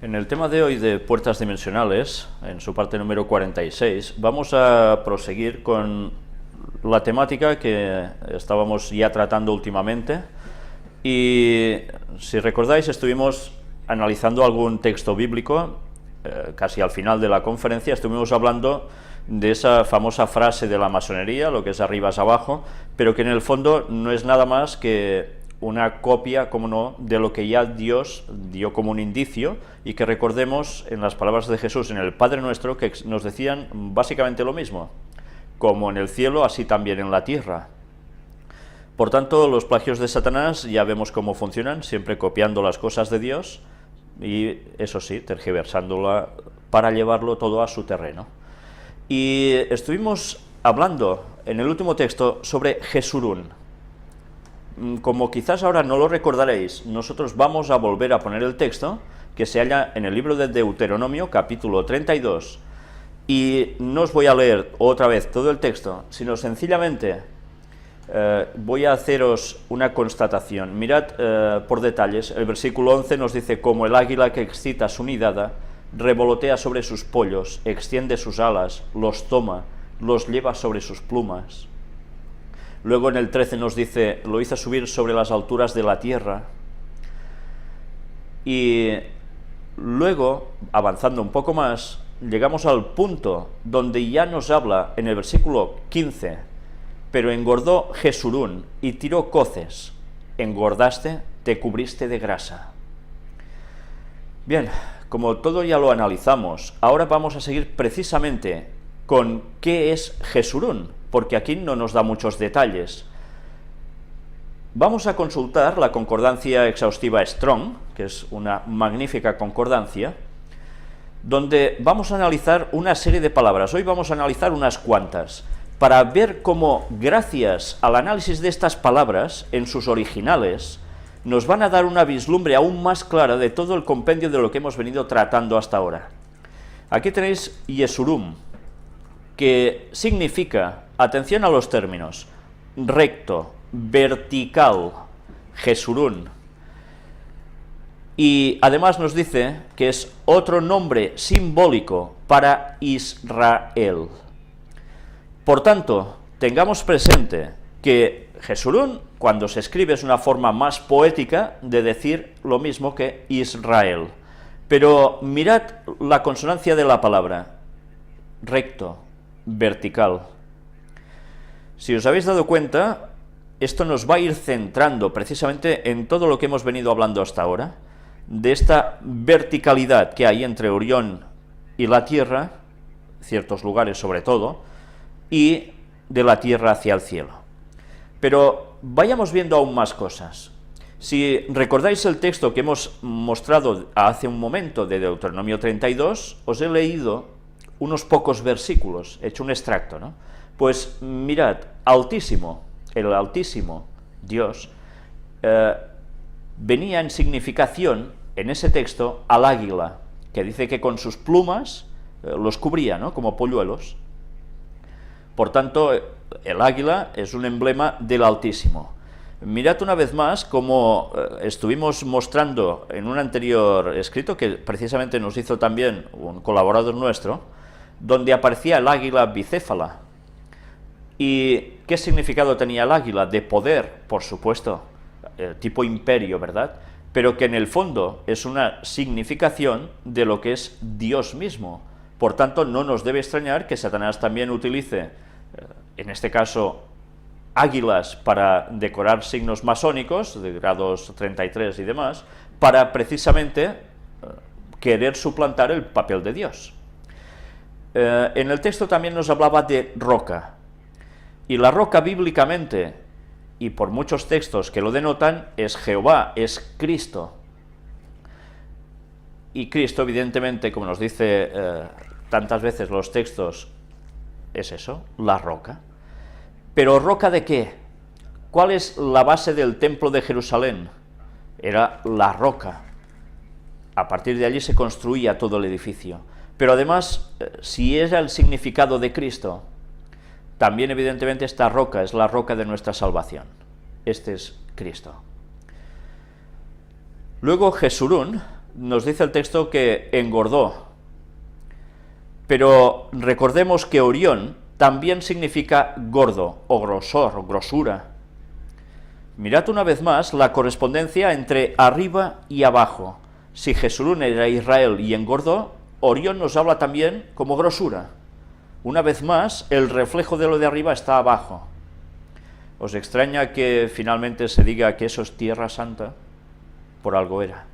En el tema de hoy de puertas dimensionales, en su parte número 46, vamos a proseguir con la temática que estábamos ya tratando últimamente. Y si recordáis, estuvimos analizando algún texto bíblico, casi al final de la conferencia estuvimos hablando de esa famosa frase de la masonería, lo que es arriba es abajo, pero que en el fondo no es nada más que una copia, como no, de lo que ya Dios dio como un indicio, y que recordemos en las palabras de Jesús en el Padre Nuestro, que nos decían básicamente lo mismo: como en el cielo, así también en la tierra. Por tanto, los plagios de Satanás ya vemos cómo funcionan, siempre copiando las cosas de Dios, y eso sí, tergiversándola para llevarlo todo a su terreno. Y estuvimos hablando en el último texto sobre Jesurún. Como quizás ahora no lo recordaréis, nosotros vamos a volver a poner el texto que se halla en el libro de Deuteronomio, capítulo 32, y no os voy a leer otra vez todo el texto, sino sencillamente voy a haceros una constatación. Mirad por detalles. El versículo 11 nos dice: como el águila que excita su nidada, revolotea sobre sus pollos, extiende sus alas, los toma, los lleva sobre sus plumas. Luego en el 13 nos dice: lo hizo subir sobre las alturas de la tierra. Y luego, avanzando un poco más, llegamos al punto donde ya nos habla en el versículo 15: pero engordó Jesurún y tiró coces, engordaste, te cubriste de grasa. Bien, como todo ya lo analizamos, ahora vamos a seguir precisamente con qué es Jesurún, porque aquí no nos da muchos detalles. Vamos a consultar la concordancia exhaustiva Strong, que es una magnífica concordancia, donde vamos a analizar una serie de palabras. Hoy vamos a analizar unas cuantas, para ver cómo, gracias al análisis de estas palabras en sus originales, nos van a dar una vislumbre aún más clara de todo el compendio de lo que hemos venido tratando hasta ahora. Aquí tenéis Yesurum, que significa, atención a los términos, recto, vertical, Jesurún. Y además nos dice que es otro nombre simbólico para Israel. Por tanto, tengamos presente que Jesurún, cuando se escribe, es una forma más poética de decir lo mismo que Israel. Pero mirad la consonancia de la palabra: recto, vertical. Si os habéis dado cuenta, esto nos va a ir centrando precisamente en todo lo que hemos venido hablando hasta ahora, de esta verticalidad que hay entre Orión y la Tierra, ciertos lugares sobre todo, y de la Tierra hacia el cielo. Pero vayamos viendo aún más cosas. Si recordáis el texto que hemos mostrado hace un momento de Deuteronomio 32, os he leído unos pocos versículos, he hecho un extracto, ¿no? Pues mirad, Altísimo, el Altísimo, Dios, venía en significación, en ese texto, al águila, que dice que con sus plumas los cubría, ¿no?, como polluelos. Por tanto, el águila es un emblema del Altísimo. Mirad una vez más como estuvimos mostrando en un anterior escrito, que precisamente nos hizo también un colaborador nuestro, donde aparecía el águila bicéfala. ¿Y qué significado tenía el águila? De poder, por supuesto, tipo imperio, ¿verdad? Pero que en el fondo es una significación de lo que es Dios mismo. Por tanto, no nos debe extrañar que Satanás también utilice, en este caso, águilas para decorar signos masónicos, de grados 33 y demás, para precisamente querer suplantar el papel de Dios. En el texto también nos hablaba de roca, y la roca bíblicamente, y por muchos textos que lo denotan, es Jehová, es Cristo. Y Cristo, evidentemente, como nos dice tantas veces los textos, es eso, la roca. ¿Pero roca de qué? ¿Cuál es la base del templo de Jerusalén? Era la roca. A partir de allí se construía todo el edificio. Pero además, si era el significado de Cristo, también evidentemente esta roca es la roca de nuestra salvación. Este es Cristo. Luego Jesurún nos dice el texto que engordó, pero recordemos que Orión también significa gordo, o grosor, o grosura. Mirad una vez más la correspondencia entre arriba y abajo. Si Jesurún era Israel y engordó, Orión nos habla también como grosura. Una vez más, el reflejo de lo de arriba está abajo. ¿Os extraña que finalmente se diga que eso es Tierra Santa? Por algo era.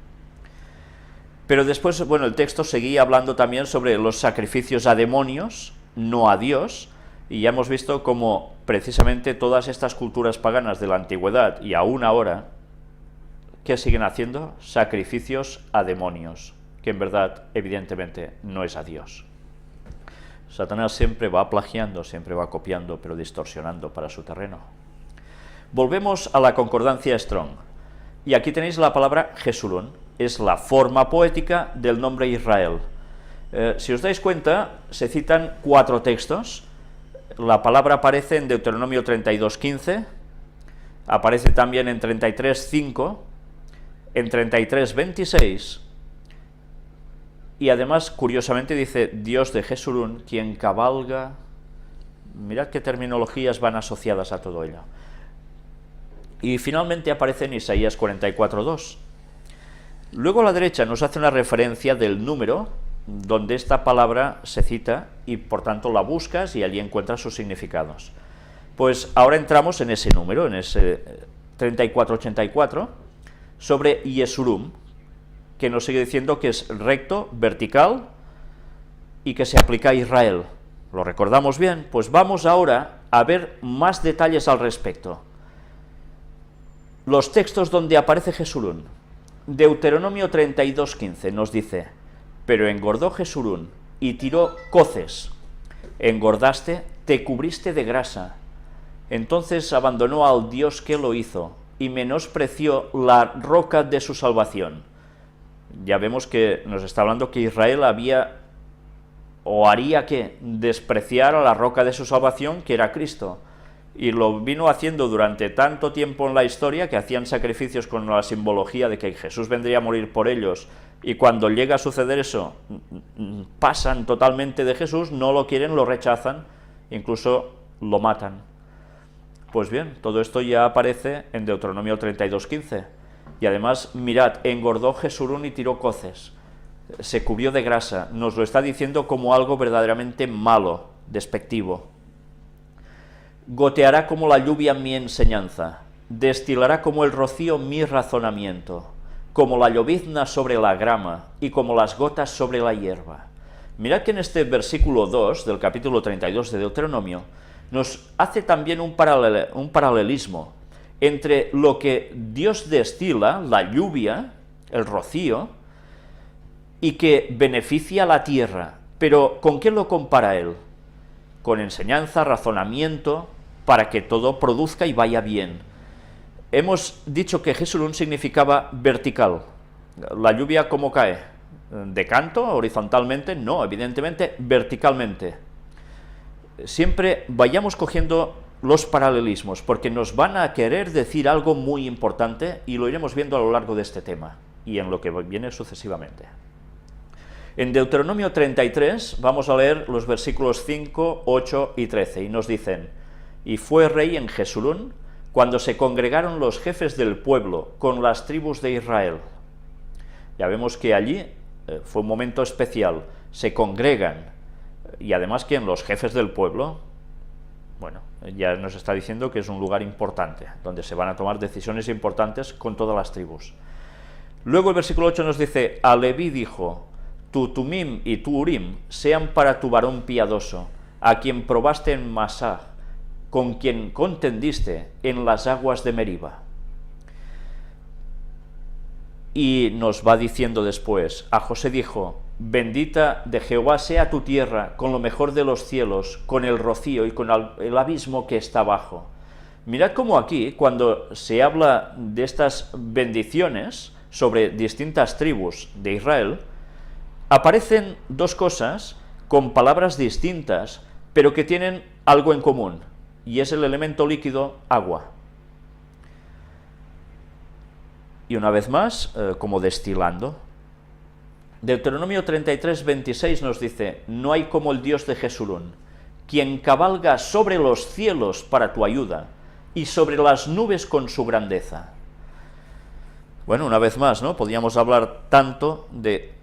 Pero después, bueno, el texto seguía hablando también sobre los sacrificios a demonios, no a Dios, y ya hemos visto cómo precisamente todas estas culturas paganas de la antigüedad y aún ahora, ¿qué siguen haciendo? Sacrificios a demonios, que en verdad, evidentemente, no es a Dios. Satanás siempre va plagiando, siempre va copiando, pero distorsionando para su terreno. Volvemos a la concordancia Strong, y aquí tenéis la palabra Jesurún, es la forma poética del nombre Israel. Si os dais cuenta, se citan 4 textos. La palabra aparece en Deuteronomio 32:15, aparece también en 33:5, en 33:26, y además, curiosamente, dice Dios de Jesurún, quien cabalga. Mirad qué terminologías van asociadas a todo ello. Y finalmente aparece en Isaías 44:2. Luego a la derecha nos hace una referencia del número donde esta palabra se cita y por tanto la buscas y allí encuentras sus significados. Pues ahora entramos en ese número, en ese 3484, sobre Yesurum, que nos sigue diciendo que es recto, vertical y que se aplica a Israel. ¿Lo recordamos bien? Pues vamos ahora a ver más detalles al respecto. Los textos donde aparece Jesurún. Deuteronomio 32:15 nos dice: pero engordó Jesurún y tiró coces. Engordaste, te cubriste de grasa. Entonces abandonó al Dios que lo hizo y menospreció la roca de su salvación. Ya vemos que nos está hablando que Israel había o haría que despreciar a la roca de su salvación, que era Cristo. Y lo vino haciendo durante tanto tiempo en la historia, que hacían sacrificios con la simbología de que Jesús vendría a morir por ellos, y cuando llega a suceder eso, pasan totalmente de Jesús, no lo quieren, lo rechazan, incluso lo matan. Pues bien, todo esto ya aparece en Deuteronomio 32:15, y además, mirad, engordó Jesurún y tiró coces, se cubrió de grasa, nos lo está diciendo como algo verdaderamente malo, despectivo. Goteará como la lluvia mi enseñanza, destilará como el rocío mi razonamiento, como la llovizna sobre la grama y como las gotas sobre la hierba. Mirad que en este versículo 2 del capítulo 32 de Deuteronomio nos hace también un paralelismo entre lo que Dios destila, la lluvia, el rocío, y que beneficia a la tierra. Pero ¿con qué lo compara él? Con enseñanza, razonamiento, para que todo produzca y vaya bien. Hemos dicho que Jesurún significaba vertical. ¿La lluvia cómo cae? ¿De canto, horizontalmente? No, evidentemente verticalmente. Siempre vayamos cogiendo los paralelismos, porque nos van a querer decir algo muy importante y lo iremos viendo a lo largo de este tema y en lo que viene sucesivamente. En Deuteronomio 33 vamos a leer los versículos 5, 8 y 13 y nos dicen: y fue rey en Jesurún cuando se congregaron los jefes del pueblo con las tribus de Israel. Ya vemos que allí fue un momento especial, se congregan, y además ¿quién? Los jefes del pueblo. Bueno, ya nos está diciendo que es un lugar importante, donde se van a tomar decisiones importantes con todas las tribus. Luego el versículo 8 nos dice: a Leví dijo: tu Tumim y tu Urim sean para tu varón piadoso, a quien probaste en Masá, con quien contendiste en las aguas de Meriba. Y nos va diciendo después: a José dijo: bendita de Jehová sea tu tierra con lo mejor de los cielos, con el rocío y con el abismo que está abajo. Mirad cómo aquí, cuando se habla de estas bendiciones sobre distintas tribus de Israel, aparecen dos cosas con palabras distintas, pero que tienen algo en común, y es el elemento líquido agua. Y una vez más, como destilando. Deuteronomio 33, 26 nos dice: no hay como el Dios de Jesurún, quien cabalga sobre los cielos para tu ayuda, y sobre las nubes con su grandeza. Bueno, una vez más, ¿no? Podríamos hablar tanto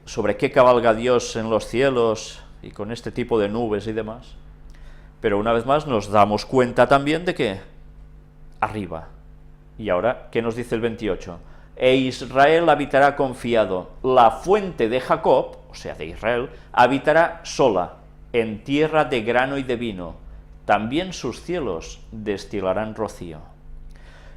sobre qué cabalga Dios en los cielos, y con este tipo de nubes y demás, pero una vez más nos damos cuenta también de que arriba. Y ahora, ¿qué nos dice el 28? E Israel habitará confiado, la fuente de Jacob, o sea, de Israel, habitará sola, en tierra de grano y de vino, también sus cielos destilarán rocío.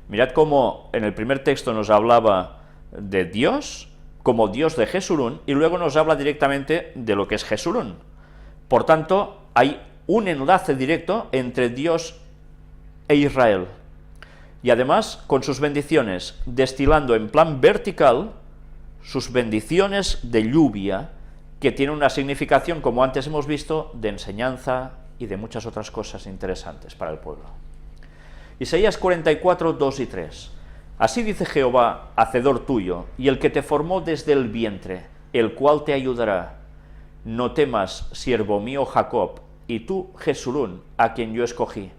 Mirad cómo en el primer texto nos hablaba de Dios, como Dios de Jesurún, y luego nos habla directamente de lo que es Jesurún. Por tanto, hay un enlace directo entre Dios e Israel. Y además, con sus bendiciones, destilando en plan vertical sus bendiciones de lluvia, que tiene una significación, como antes hemos visto, de enseñanza y de muchas otras cosas interesantes para el pueblo. Isaías 44, 2 y 3. Así dice Jehová, hacedor tuyo, y el que te formó desde el vientre, el cual te ayudará. No temas, siervo mío Jacob, y tú, Jesurún, a quien yo escogí.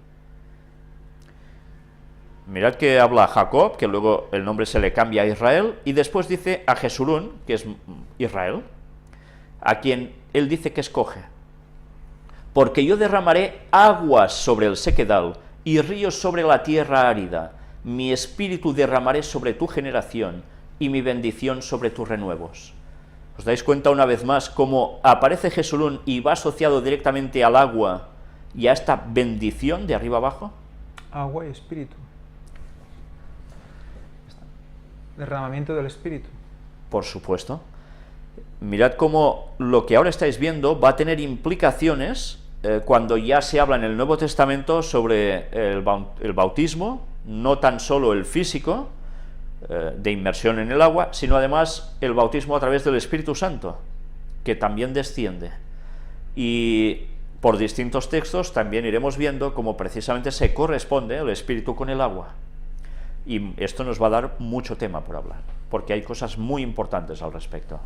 Mirad que habla Jacob, que luego el nombre se le cambia a Israel, y después dice a Jesurún, que es Israel, a quien él dice que escoge. Porque yo derramaré aguas sobre el sequedal y ríos sobre la tierra árida. Mi espíritu derramaré sobre tu generación y mi bendición sobre tus renuevos. ¿Os dais cuenta una vez más cómo aparece Jesurún y va asociado directamente al agua y a esta bendición de arriba abajo? Agua y espíritu. Derramamiento del espíritu. Por supuesto. Mirad cómo lo que ahora estáis viendo va a tener implicaciones cuando ya se habla en el Nuevo Testamento sobre el bautismo, no tan solo el físico, de inmersión en el agua, sino además el bautismo a través del Espíritu Santo, que también desciende. Y por distintos textos también iremos viendo cómo precisamente se corresponde el Espíritu con el agua. Y esto nos va a dar mucho tema por hablar, porque hay cosas muy importantes al respecto.